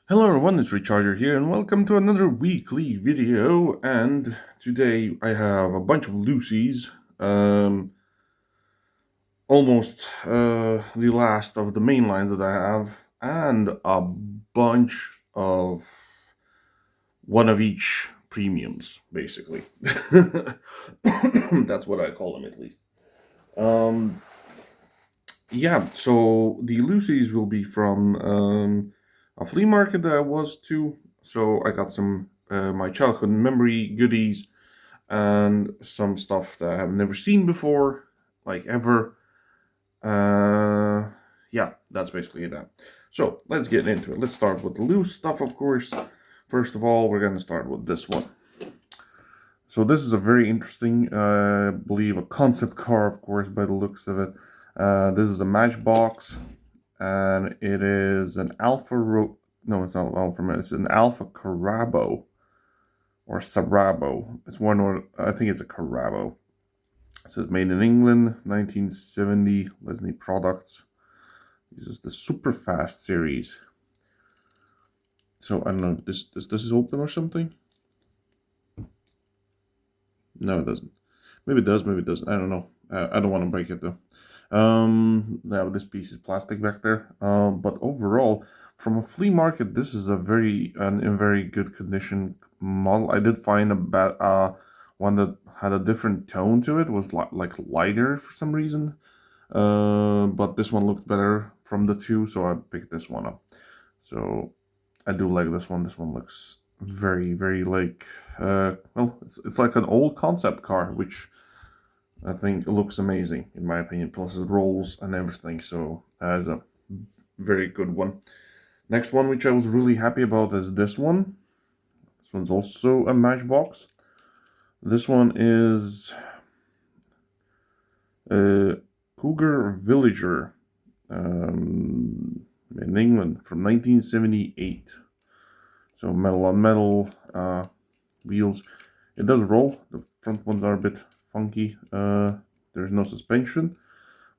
Hello everyone, it's Recharger here, and welcome to another weekly video. And today I have a bunch of Lucy's, almost the last of the main lines that I have, and a bunch of one of each premiums, basically. That's what I call them, at least. Um, yeah, so the Lucy's will be from a flea market that I was to. So I got some my childhood memory goodies and some stuff that I have never seen before, like ever. Yeah, that's basically that. So let's get into it. Let's start with the loose stuff, of course. First of all, we're going to start with this one. So this is a very interesting, I believe, a concept car, of course, by the looks of it. This is a Matchbox, and it is an No, it's not Alfa. It's an Alfa Carabo or Sarabo. It's one, or I think it's a Carabo. So it's made in England, 1970. Lesney Products. This is the super fast series. So I don't know if this is open or something. No, it doesn't. Maybe it does, maybe it doesn't. I don't know. I don't want to break it though. Now this piece is plastic back there. But overall, from a flea market, this is in very good condition model. I did find a bad one that had a different tone to it. Was like lighter for some reason. But this one looked better from the two, so I picked this one up. So I do like this one. This one looks very like well, it's like an old concept car, which I think looks amazing in my opinion. Plus it rolls and everything, so as a very good one. Next one, which I was really happy about, is this one. This one's also a Matchbox. This one is a Cougar Villager in England from 1978. So metal on metal wheels. It does roll. The front ones are a bit funky. There's no suspension,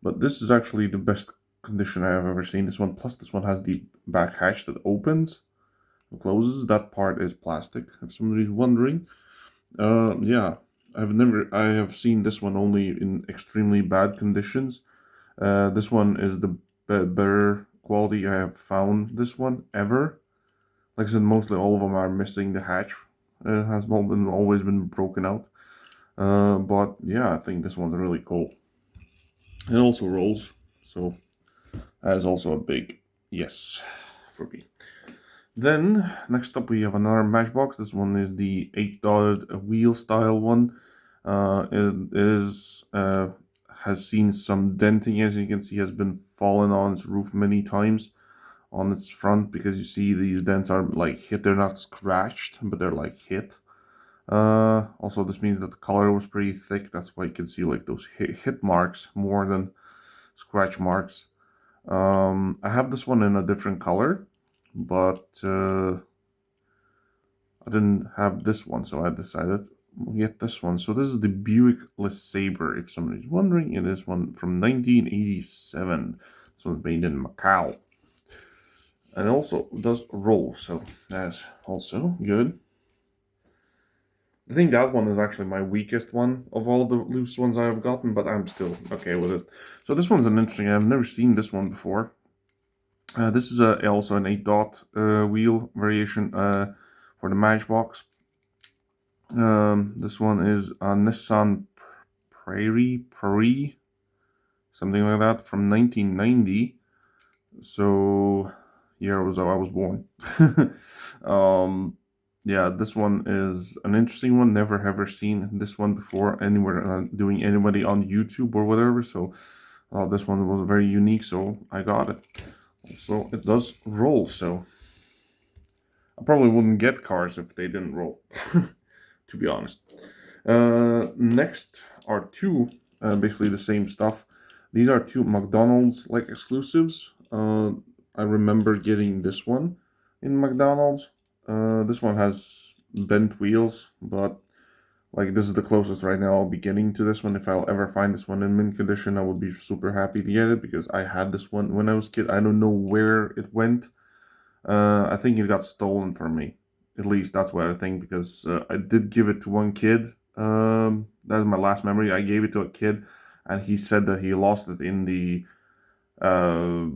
but this is actually the best condition I have ever seen. This one, plus this one has the back hatch that opens and closes. That part is plastic, if somebody's wondering. Yeah, I have seen this one only in extremely bad conditions. This one is the better quality I have found this one ever. Like I said, mostly all of them are missing the hatch. It has always been broken out. But yeah, I think this one's really cool. It also rolls, so that is also a big yes for me. Then next up we have another Matchbox. This one is the 8-dotted wheel style one. It is has seen some denting, as you can see, has been fallen on its roof many times on its front, because you see these dents are like hit. They're not scratched, but they're like hit. Also, this means that the color was pretty thick. That's why you can see like those hit marks more than scratch marks. I have this one in a different color, but I didn't have this one, so I decided we'll get this one. So this is the Buick LeSabre, if somebody's wondering. It is one from 1987. So it's made in Macau. And also does roll, so that's also good. I think that one is actually my weakest one of all the loose ones I've gotten, but I'm still okay with it. So this one's an interesting. I've never seen this one before. This is also an 8-dot wheel variation for the Matchbox. This one is a Nissan Prairie, something like that, from 1990. So year I was born. Yeah, this one is an interesting one. Never ever seen this one before anywhere, doing anybody on YouTube or whatever. So this one was very unique, so I got it. Also, it does roll, so I probably wouldn't get cars if they didn't roll, to be honest. Next are two, basically the same stuff. These are two McDonald's like exclusives. I remember getting this one in McDonald's. This one has bent wheels, but like this is the closest right now I'll be getting to this one. If I'll ever find this one in mint condition, I would be super happy to get it, because I had this one when I was a kid. I don't know where it went. I think it got stolen from me. At least that's what I think, because I did give it to one kid. That's my last memory. I gave it to a kid, and he said that he lost it uh,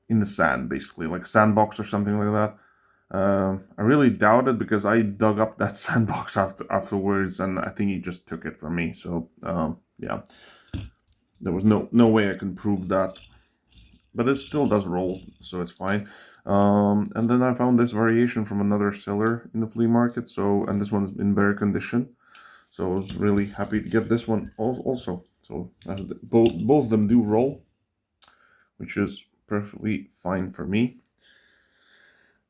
in the sand, basically, like a sandbox or something like that. I really doubt it, because I dug up that sandbox afterwards, and I think he just took it from me. So yeah, there was no way I can prove that, but it still does roll, so it's fine. And then I found this variation from another seller in the flea market. So, and this one's in better condition. So I was really happy to get this one also. So both of them do roll, which is perfectly fine for me.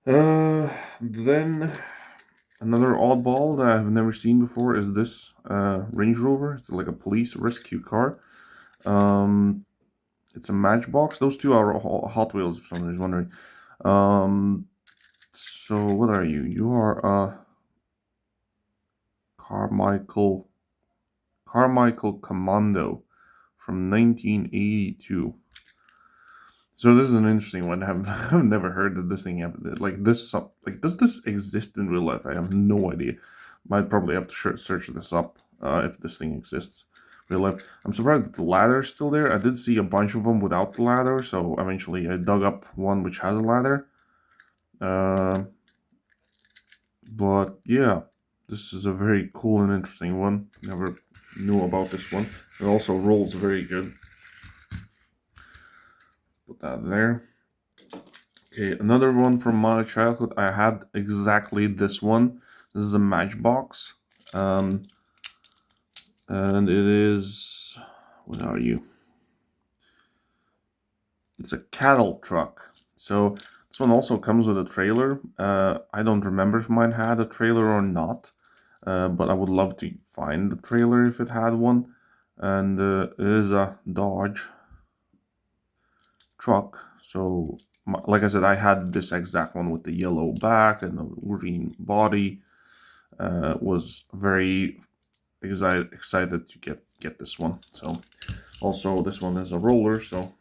Then another oddball that I've never seen before is this Range Rover. It's like a police rescue car. It's a Matchbox. Those two are Hot Wheels, if somebody's wondering. So what are you? You are a Carmichael Commando from 1982. So this is an interesting one. I've never heard of this thing. Like this, like does this exist in real life? I have no idea. Might probably have to search this up if this thing exists real life. I'm surprised that the ladder is still there. I did see a bunch of them without the ladder, so eventually I dug up one which has a ladder. But yeah, this is a very cool and interesting one. Never knew about this one. It also rolls very good. Put that there. Okay, another one from my childhood. I had exactly this one. This is a Matchbox. And it is... What are you? It's a cattle truck. So this one also comes with a trailer. I don't remember if mine had a trailer or not. But I would love to find the trailer if it had one. And it is a Dodge truck. So, like I said, I had this exact one with the yellow back and the green body. Was very excited to get this one. So, also this one is a roller. So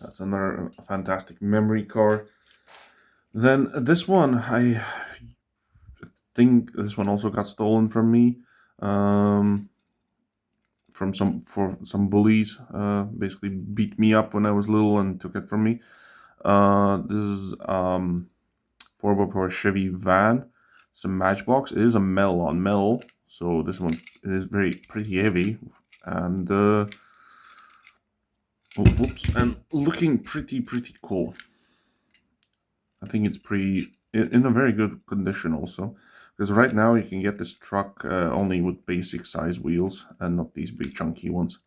that's another fantastic memory car. Then this one, I think this one also got stolen from me. From some bullies, basically beat me up when I was little and took it from me. This is 4x4 Chevy van. It's a Matchbox. It is a metal on metal, so this one is pretty heavy, and and looking pretty cool. I think it's in a very good condition also. Because right now you can get this truck only with basic size wheels and not these big chunky ones.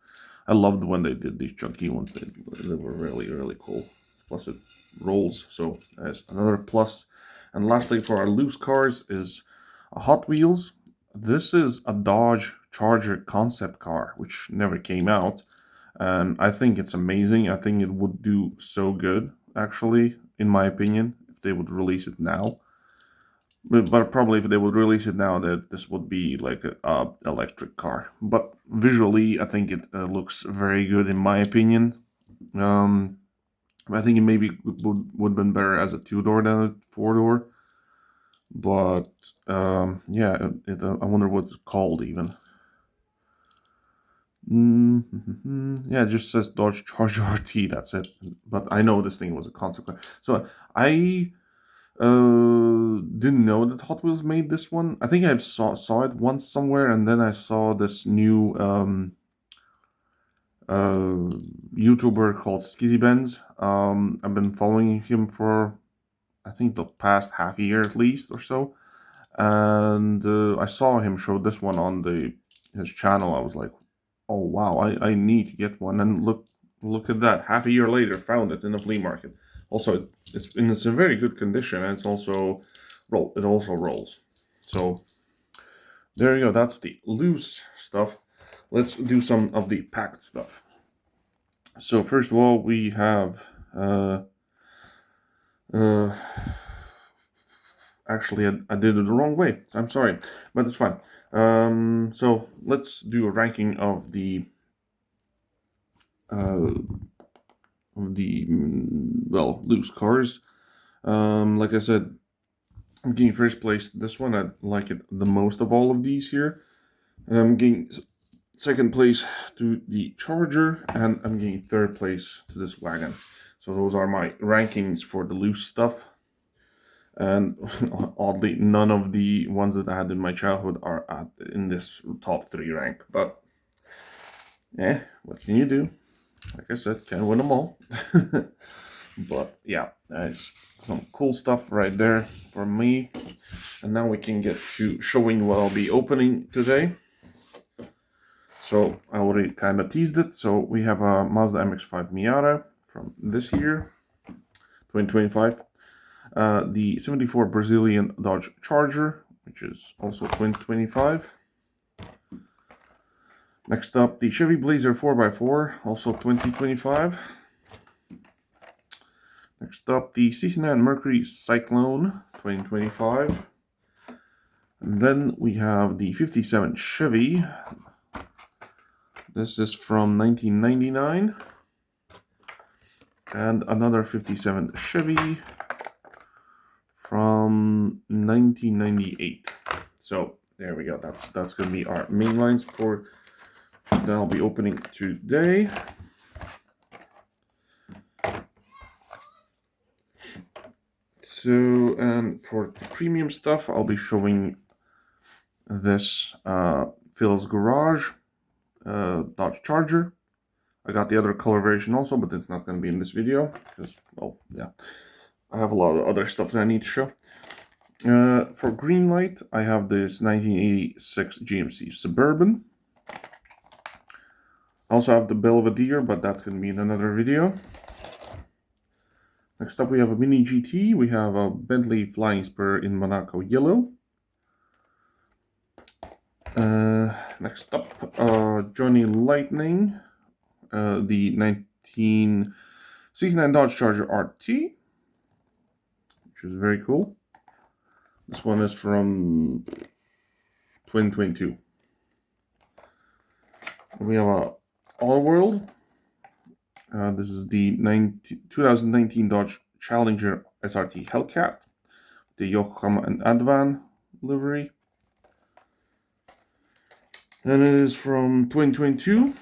I loved when they did these chunky ones. They were really cool. Plus it rolls, so that's another plus. And lastly, for our loose cars is a Hot Wheels. This is a Dodge Charger concept car, which never came out. And I think it's amazing. I think it would do so good, actually, in my opinion, if they would release it now. But probably if they would release it now, that this would be like a electric car. But visually, I think it looks very good in my opinion. I think it maybe would have been better as a 2-door than a 4-door. But yeah, I wonder what it's called even. Yeah, it just says Dodge Charger RT. That's it. But I know this thing was a concept car. So I didn't know that Hot Wheels made this one. I think I saw it once somewhere, and then I saw this new YouTuber called Skizzy Benz. I've been following him for I think the past half year at least or so, and I saw him show this one on his channel. I was like, oh wow, I need to get one, and look at that. Half a year later, found it in the flea market. Also, it's in very good condition, and it also rolls. So there you go. That's the loose stuff. Let's do some of the packed stuff. So first of all, we have actually I did it the wrong way. I'm sorry, but it's fine. So let's do a ranking of the of the, well, loose cars. Like I said, I'm getting first place. This one, I like it the most of all of these here. I'm getting second place to the Charger, and I'm getting third place to this wagon. So those are my rankings for the loose stuff. And oddly, none of the ones that I had in my childhood are in this top 3 rank. But, what can you do? Like I said, can't win them all. But yeah, that's some cool stuff right there for me. And now we can get to showing what I'll be opening today. So I already kind of teased it. So we have a Mazda MX-5 Miata from this year, 2025. The 74 Brazilian Dodge Charger, which is also 2025. Next up, the Chevy Blazer 4x4, also 2025. Next up, the '69 Mercury Cyclone, 2025. And then we have the 57 Chevy. This is from 1999. And another 57 Chevy from 1998. So there we go. That's going to be our main lines for that I'll be opening today. So, and for the premium stuff, I'll be showing this Phil's Garage Dodge Charger. I got the other color variation also, but it's not going to be in this video because, well, yeah, I have a lot of other stuff that I need to show. For green light, I have this 1986 GMC Suburban. I also have the Belvedere, but that's going to be in another video. Next up, we have a Mini GT. We have a Bentley Flying Spur in Monaco Yellow. Next up, Johnny Lightning, the 1969 Dodge Charger RT, which is very cool. This one is from 2022. We have a All World. This is the 2019 Dodge Challenger SRT Hellcat, the Yokohama and Advan livery. Then it is from 2022.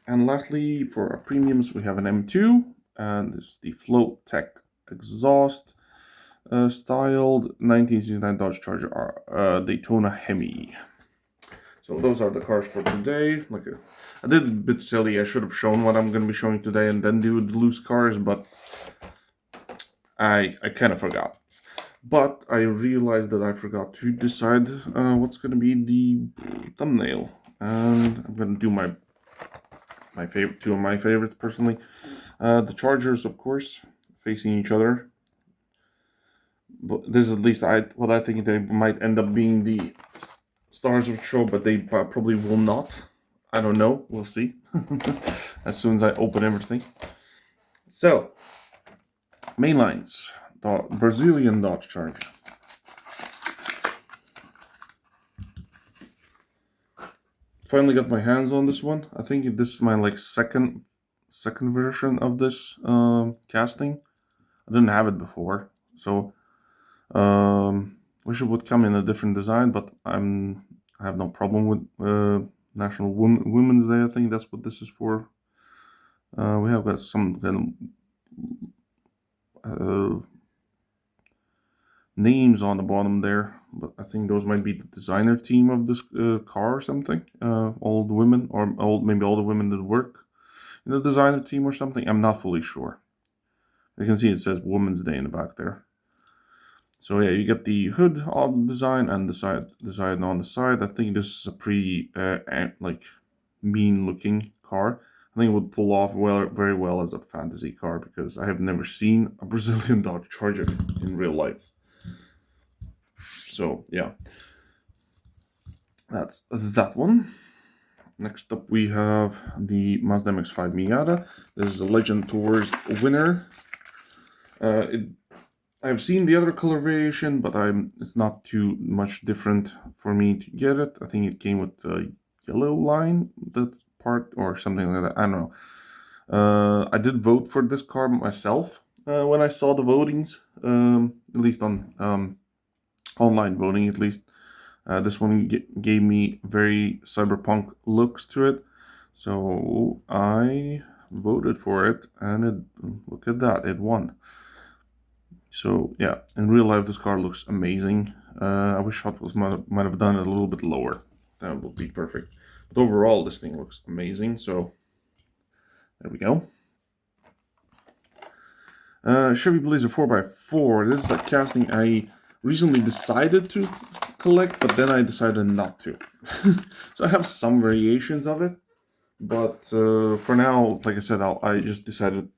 And lastly, for our premiums, we have an M2, and this is the Float Tech exhaust styled 1969 Dodge Charger Daytona Hemi. So those are the cars for today. I did a bit silly. I should have shown what I'm going to be showing today and then do the loose cars, but I kind of forgot. But I realized that I forgot to decide what's going to be the thumbnail, and I'm going to do my favorite, two of my favorites personally. The Chargers, of course, facing each other. But this is at least what I think they might end up being the stars of the show, but they probably will not. I don't know. We'll see. As soon as I open everything. So, main lines. The Brazilian Dodge Charger. Finally got my hands on this one. I think this is my second version of this casting. I didn't have it before, so wish it would come in a different design. But I have no problem with National Women's Day. I think that's what this is for. We have got some kind of names on the bottom there, but I think those might be the designer team of this car or something. All the women, or maybe all the women that work in the designer team or something. I'm not fully sure. You can see it says Women's Day in the back there. So yeah, you get the hood on the design and the design on the side. I think this is a pretty mean looking car. I think it would pull off very well as a fantasy car, because I have never seen a Brazilian Dodge Charger in real life. So yeah, that's that one. Next up, we have the Mazda MX-5 Miata. This is a Legend Tours winner. I've seen the other color variation, but it's not too much different for me to get it. I think it came with the yellow line, that part, or something like that. I don't know. I did vote for this car myself when I saw the votings, at least on online voting, at least. This one gave me very cyberpunk looks to it, so I voted for it, and look at that, it won. So yeah, in real life, this car looks amazing. I wish Hot Wheels might have done it a little bit lower. That would be perfect. But overall, this thing looks amazing. So there we go. Chevy Blazer 4x4. This is a casting I recently decided to collect, but then I decided not to. So I have some variations of it, but for now, like I said, I just decided,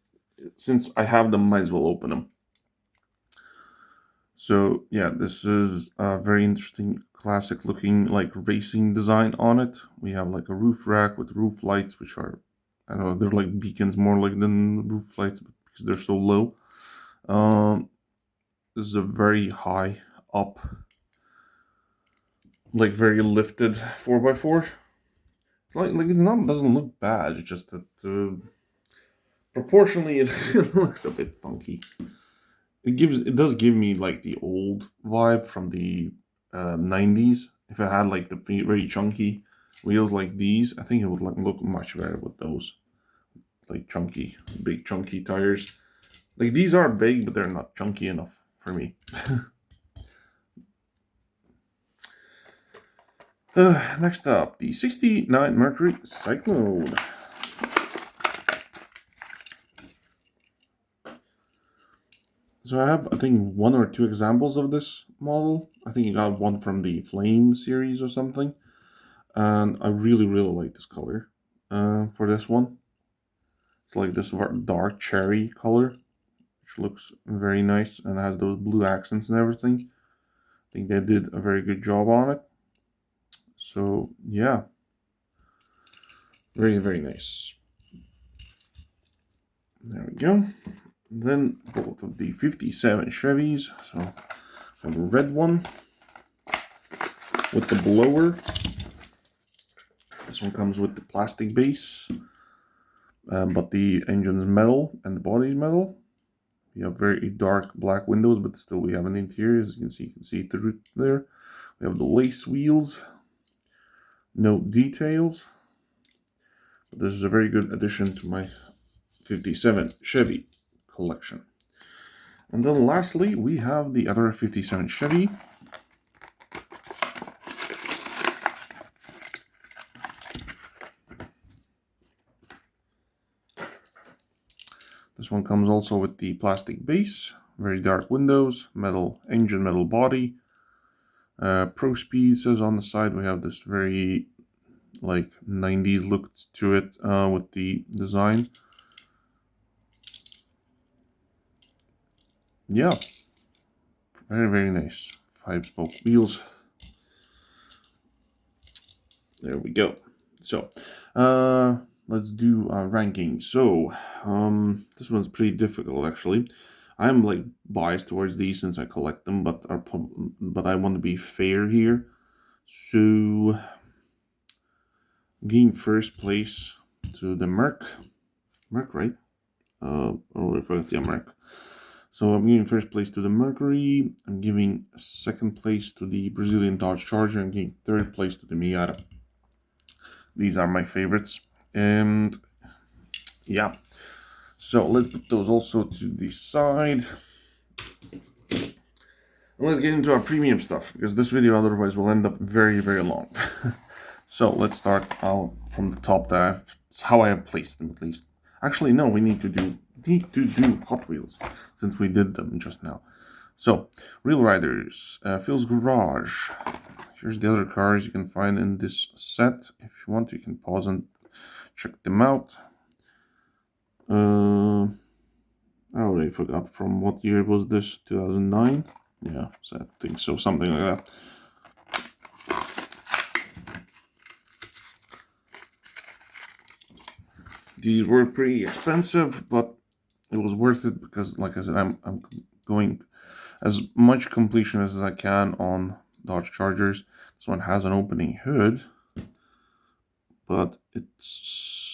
since I have them, might as well open them. So yeah, this is a very interesting, classic looking like racing design on it. We have like a roof rack with roof lights, which are, I don't know, they're like beacons more like than roof lights because they're so low. This is a very high up, like very lifted 4x4. It's like it's not, doesn't look bad. It's just that proportionally it looks a bit funky. It does give me like the old vibe from the 90s. If it had like the very chunky wheels like these, I think it would look much better with those, like chunky, big chunky tires. Like these are big, but they're not chunky enough for me. Next up, the 69 Mercury Cyclone. So I have, I think, 1 or 2 examples of this model. I think I got one from the Flame series or something. And I really, really like this color for this one. It's like this dark cherry color, which looks very nice and has those blue accents and everything. I think they did a very good job on it. So yeah, very, very nice. There we go. Then both of the 57 Chevys. So I have a red one with the blower. This one comes with the plastic base, but the engine's metal and the body's metal. We have very dark black windows, but still we have an interior. As you can see through there. We have the lace wheels. No details. But this is a very good addition to my 57 Chevy collection. And then lastly, we have the other 57 Chevy. This one comes also with the plastic base, very dark windows, metal engine, metal body. Pro Speed says on the side. We have this very like 90s look to it with the design. Yeah, very, very nice. 5-spoke wheels. There we go. So let's do a ranking. So this one's pretty difficult actually. I'm like biased towards these since I collect them, but I want to be fair here. So giving first place to the Merc, right? Oh, I forgot the Merc. So I'm giving first place to the Mercury. I'm giving second place to the Brazilian Dodge Charger. I'm giving third place to the Miata. These are my favorites. And yeah, so let's put those also to the side. And let's get into our premium stuff, because this video otherwise will end up very, very long. So let's start out from the top. That's how I have placed them, at least. Actually, no, we need to do Hot Wheels, since we did them just now. So, Real Riders, Phil's Garage. Here's the other cars you can find in this set. If you want, you can pause and check them out. I already forgot from what year was this, 2009? Yeah, so I think so, something like that. These were pretty expensive, but it was worth it because, like I said, I'm going as much completion as I can on Dodge Chargers. This one has an opening hood, but it's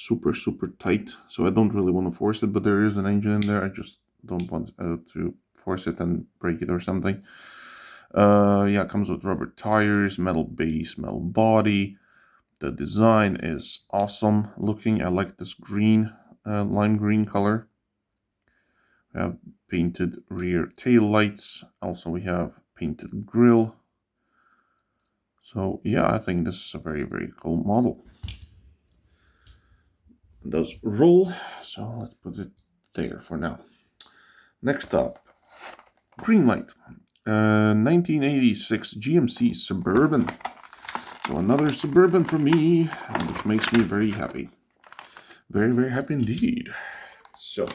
super tight, so I don't really want to force it, but there is an engine in there. I just don't want to force it and break it or something. Yeah, it comes with rubber tires, metal base, metal body. The design is awesome looking. I like this green, lime green color. We have painted rear tail lights. Also, we have painted grille. So yeah, I think this is a very cool model. It does roll, so let's put it there for now. Next up, green light. 1986 GMC Suburban. So another Suburban for me, which makes me very happy. Very happy indeed. So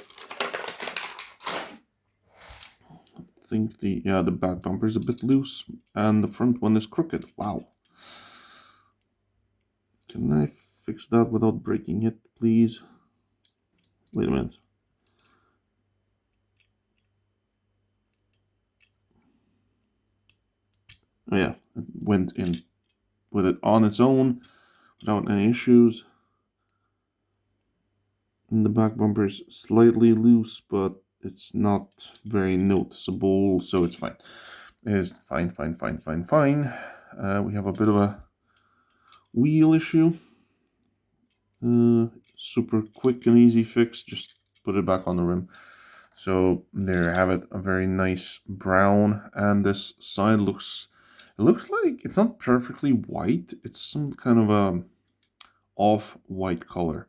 I think the back bumper is a bit loose and the front one is crooked. Wow. Can I fix that without breaking it, please? Wait a minute. Oh yeah, it went in with it on its own without any issues. And the back bumper is slightly loose, but it's not very noticeable, so it's fine. It's fine. We have a bit of a wheel issue. Super quick and easy fix. Just put it back on the rim. So there you have it, a very nice brown, and this side looks like it's not perfectly white. It's some kind of a off-white color.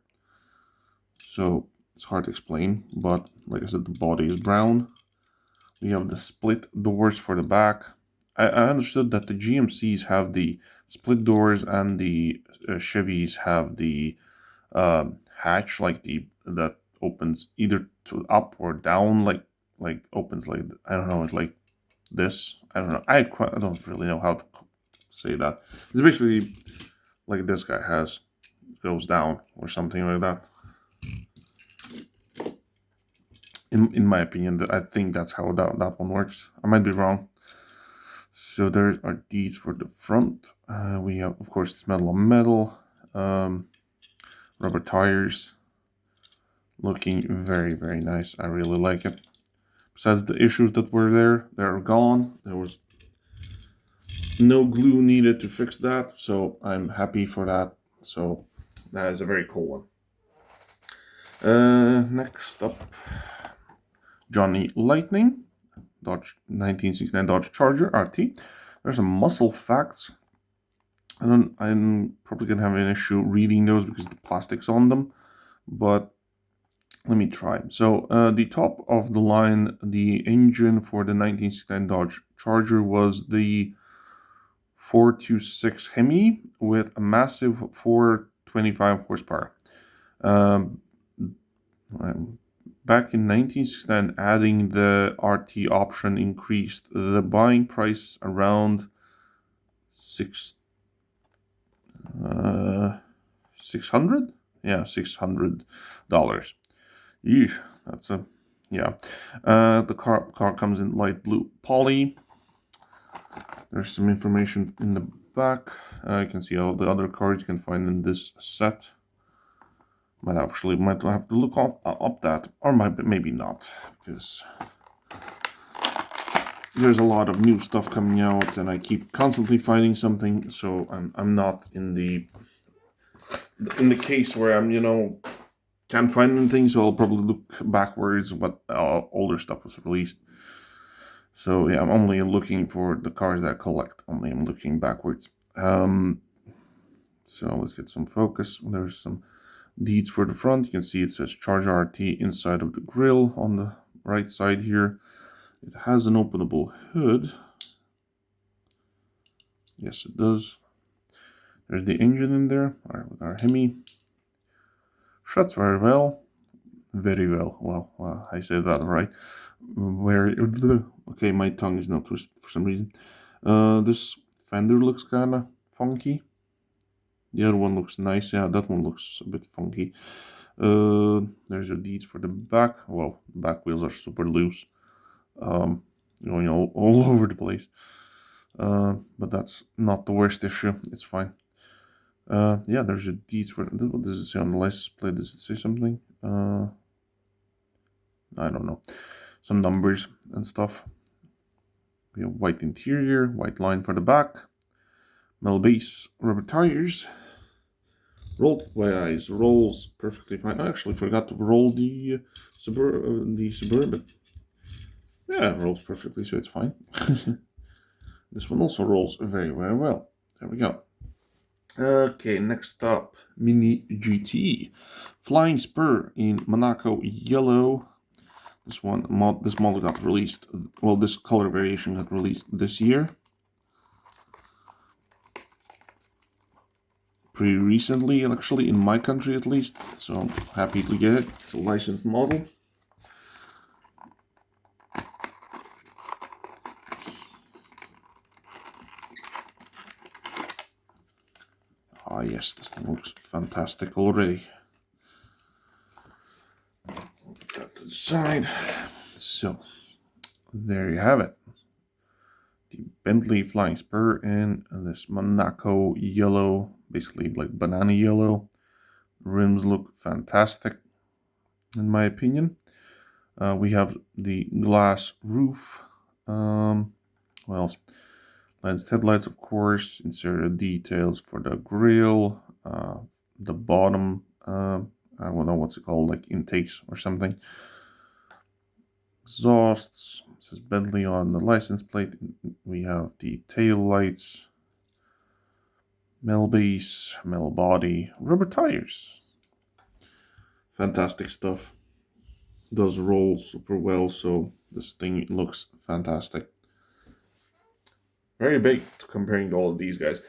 So it's hard to explain, but like I said, the body is brown. We have the split doors for the back. I understood that the GMCs have the split doors and the Chevys have the hatch, like that opens either to up or down, like opens like, I don't know, it's like this. I don't know. I don't really know how to say that. It's basically like this guy has, goes down or something like that. In my opinion, I think that's how that one works. I might be wrong. So there's our deeds for the front. We have, of course, it's metal on metal. Rubber tires. Looking very nice. I really like it. Besides the issues that were there, they're gone. There was no glue needed to fix that, so I'm happy for that. So that is a very cool one. Next up, Johnny Lightning, Dodge 1969 Dodge Charger RT. There's some muscle facts. I'm probably gonna have an issue reading those because the plastic's on them, but let me try. So the top of the line, the engine for the 1969 Dodge Charger was the 426 Hemi with a massive 425 horsepower. Back in 1969, adding the RT option increased the buying price around $600. Yeah, $600. Eesh, that's a yeah. The car comes in light blue poly. There's some information in the back. You can see all the other cars you can find in this set. Might have to look up that, or maybe not, because there's a lot of new stuff coming out, and I keep constantly finding something. So I'm not in the case where I'm can't find anything. So I'll probably look backwards what older stuff was released. So yeah, I'm only looking for the cars that I collect. Only I'm looking backwards. So let's get some focus. There's some deeds for the front. You can see it says Charger RT inside of the grille on the right side here. It has an openable hood. Yes, it does. There's the engine in there with our Hemi. Shuts very well. Very well. Well, I said that right. Okay, my tongue is not twisted for some reason. This fender looks kind of funky. The other one looks nice. Yeah, that one looks a bit funky. There's a deeds for the back. Well, the back wheels are super loose, going all over the place. But that's not the worst issue. It's fine. Yeah, there's a deed for what does it say on the license plate? Does it say something? I don't know. Some numbers and stuff. We have white interior, white line for the back, metal base, rubber tires. Rolled wise, rolls perfectly fine. I actually forgot to roll the Suburban. Yeah, it rolls perfectly, so it's fine. This one also rolls very, very well. There we go. Okay, next up, Mini GT. Flying Spur in Monaco yellow. This model got released, well, this color variation got released this year. Pretty recently, actually, in my country at least, so I'm happy to get it. It's a licensed model. Ah, yes, this thing looks fantastic already. Put that to the side. So, there you have it. The Bentley Flying Spur in this Monaco yellow, basically like banana yellow. Rims look fantastic, in my opinion. We have the glass roof. What else? Lens headlights, of course. Inserted details for the grille. The bottom, I don't know what's it called, like intakes or something. Exhausts. It says Bentley on the license plate. We have the tail lights. Metal base, metal body, rubber tires. Fantastic stuff. Does roll super well, so this thing looks fantastic. Very big comparing to all of these guys.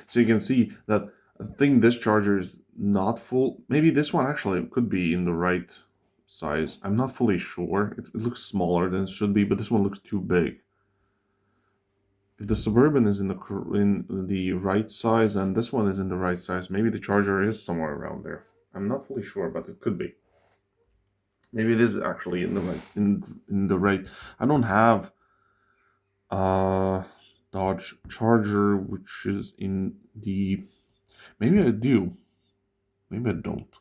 So you can see that I think this charger is not full. Maybe this one actually could be in the right size. I'm not fully sure. It looks smaller than it should be, but this one looks too big. If the Suburban is in the right size and this one is in the right size, maybe the charger is somewhere around there. I'm not fully sure, but it could be. Maybe it is actually in the right in the right. I don't have Dodge Charger, which is in the. Maybe I do. Maybe I don't.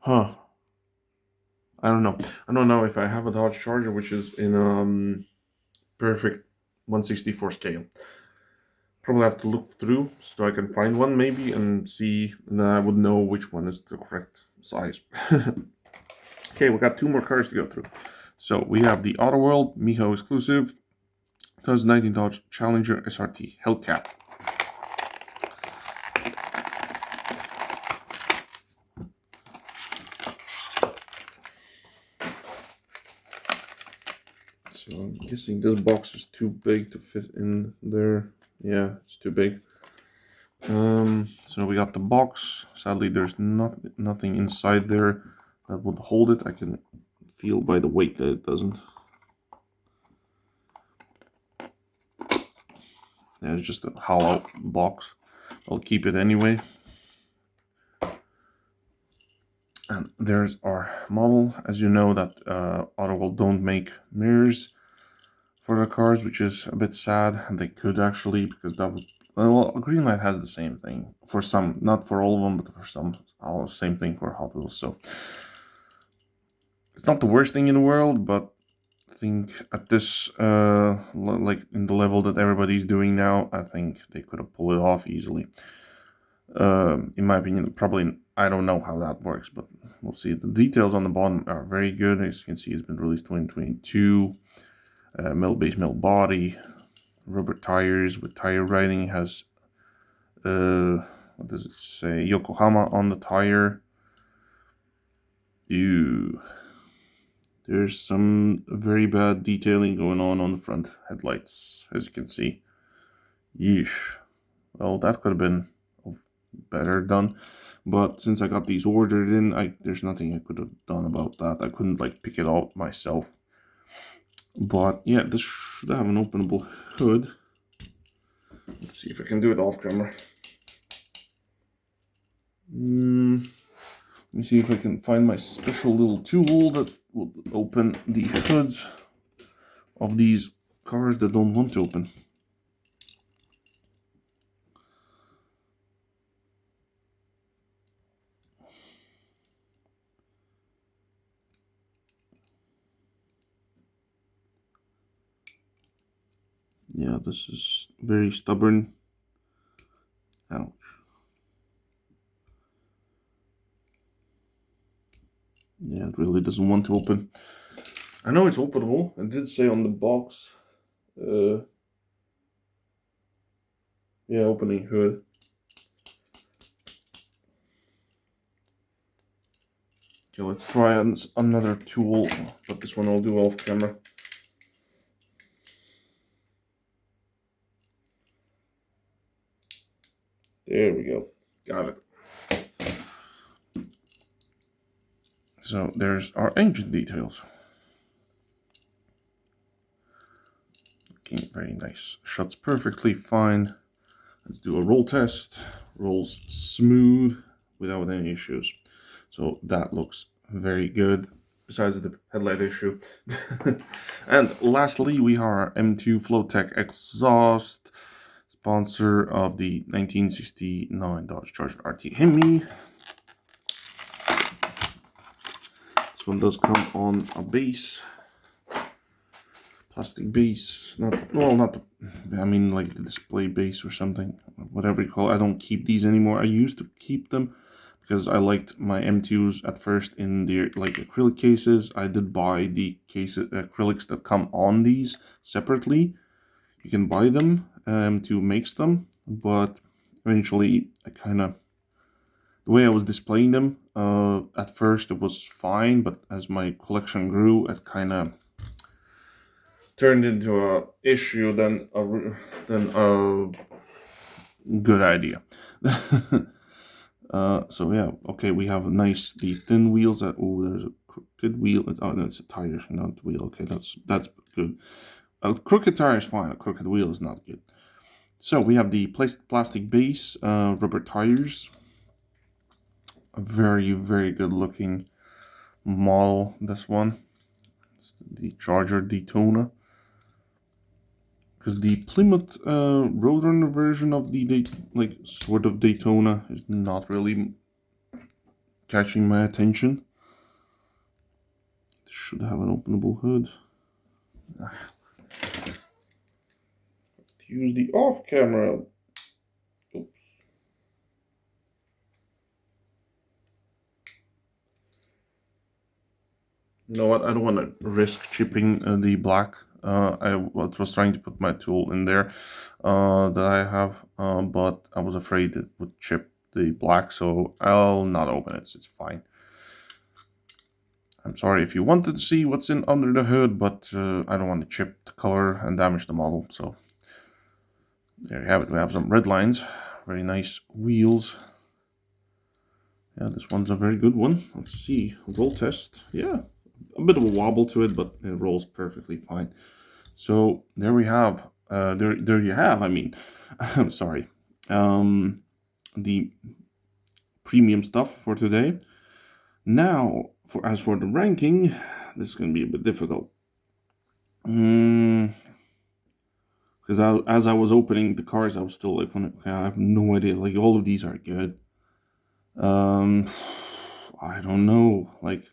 Huh. I don't know. I don't know if I have a Dodge Charger, which is in perfect 1/64 scale. Probably have to look through so I can find one maybe and see, and then I would know which one is the correct size. Okay, we got two more cars to go through. So we have the Auto World Miho exclusive 2019 Dodge Challenger SRT Hellcat. So I'm guessing this box is too big to fit in there. Yeah, it's too big. So we got the box. Sadly, there's nothing inside there that would hold it. I can feel by the weight that it doesn't. Yeah, it's just a hollow box. I'll keep it anyway. And there's our model. As you know, that Auto don't make mirrors for the cars, which is a bit sad. And they could actually, because that would. Well, Greenlight has the same thing for some, not for all of them, but for some. Same thing for Hot Wheels. So it's not the worst thing in the world, but I think at this, like in the level that everybody's doing now, I think they could have pulled it off easily. In my opinion, probably, I don't know how that works, but we'll see. The details on the bottom are very good. As you can see, it's been released 2022. Metal base, metal body, rubber tires with tire writing. Has what does it say? Yokohama on the tire. Ew. There's some very bad detailing going on the front headlights, as you can see. Yeesh. Well, that could have been better done, but since I got these ordered in, there's nothing I could have done about that. I couldn't like pick it out myself. But yeah, this should have an openable hood. Let's see if I can do it off camera. Let me see if I can find my special little tool that will open the hoods of these cars that don't want to open. Yeah, this is very stubborn. Ouch. Yeah, it really doesn't want to open. I know it's openable. It did say on the box. Yeah, opening hood. Okay, let's try another tool, but this one I'll do off camera. There we go. Got it. So there's our engine details. Looking very nice. Shuts perfectly fine. Let's do a roll test. Rolls smooth without any issues. So that looks very good, besides the headlight issue. And lastly, we have our M2 Flowtech exhaust, sponsor of the 1969 Dodge Charger RT Hemi. This one does come on a base, plastic base, I mean like the display base or something, whatever you call it. I don't keep these anymore. I used to keep them because I liked my M2s at first in their like acrylic cases. I did buy the acrylics that come on these separately. You can buy them, M2 makes them, but eventually the way I was displaying them, at first it was fine, but as my collection grew, it kind of turned into a issue than a good idea. So yeah, okay, we have the thin wheels. There's a crooked wheel. Oh, no, it's a tire, not wheel. Okay, that's good. A crooked tire is fine. A crooked wheel is not good. So we have the plastic base, rubber tires. A very, very good looking model. This one, the Charger Daytona. Because the Plymouth Roadrunner version of the sort of Daytona is not really catching my attention. This should have an openable hood. Have to use the off camera. Oops. You know what? I don't want to risk chipping the black. I was trying to put my tool in there that I have, but I was afraid it would chip the black, so I'll not open it. It's fine. I'm sorry if you wanted to see what's under the hood, but I don't want to chip the color and damage the model. So there you have it. We have some red lines, very nice wheels. Yeah, this one's a very good one. Let's see, roll test. Yeah, a bit of a wobble to it, but it rolls perfectly fine. So there we have. There you have. I mean, I'm sorry. The premium stuff for today. Now, as for the ranking, this is going to be a bit difficult. Because as I was opening the cars, I was still like, okay, I have no idea. Like, all of these are good. I don't know. Like,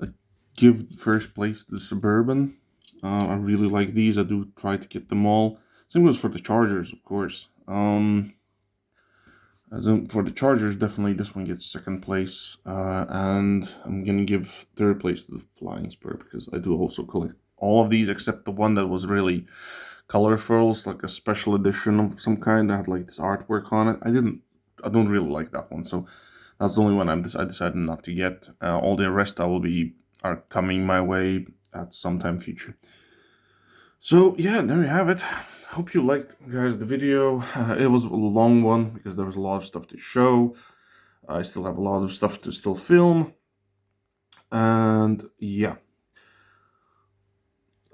I give first place to the Suburban. I really like these. I do try to get them all. Same goes for the Chargers, of course. For the Chargers, definitely this one gets second place, and I'm gonna give third place to the Flying Spur because I do also collect all of these except the one that was really colorful. It's like a special edition of some kind that had like this artwork on it. I don't really like that one, so that's the only one I decided not to get. All the rest are coming my way at some time future. So yeah, there you have it. Hope you liked, guys, the video. It was a long one because there was a lot of stuff to show. I still have a lot of stuff to still film. And yeah,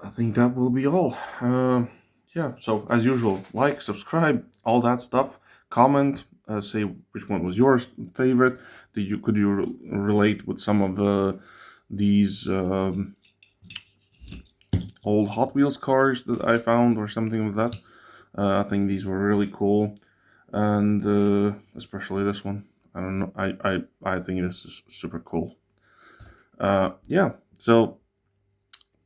I think that will be all. Yeah, so as usual, like, subscribe, all that stuff. Comment, say which one was your favorite. Could you relate with some of these old Hot Wheels cars that I found or something like that? I think these were really cool, and especially this one. I don't know. I think this is super cool. Yeah. So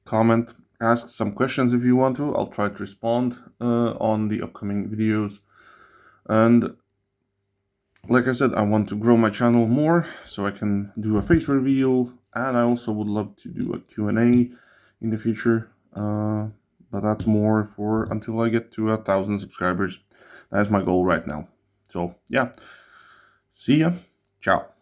comment, ask some questions if you want to. I'll try to respond on the upcoming videos. And like I said, I want to grow my channel more so I can do a face reveal, and I also would love to do a Q&A in the future. But that's more for until I get to 1,000 subscribers. That's my goal right now. So yeah, see ya. Ciao.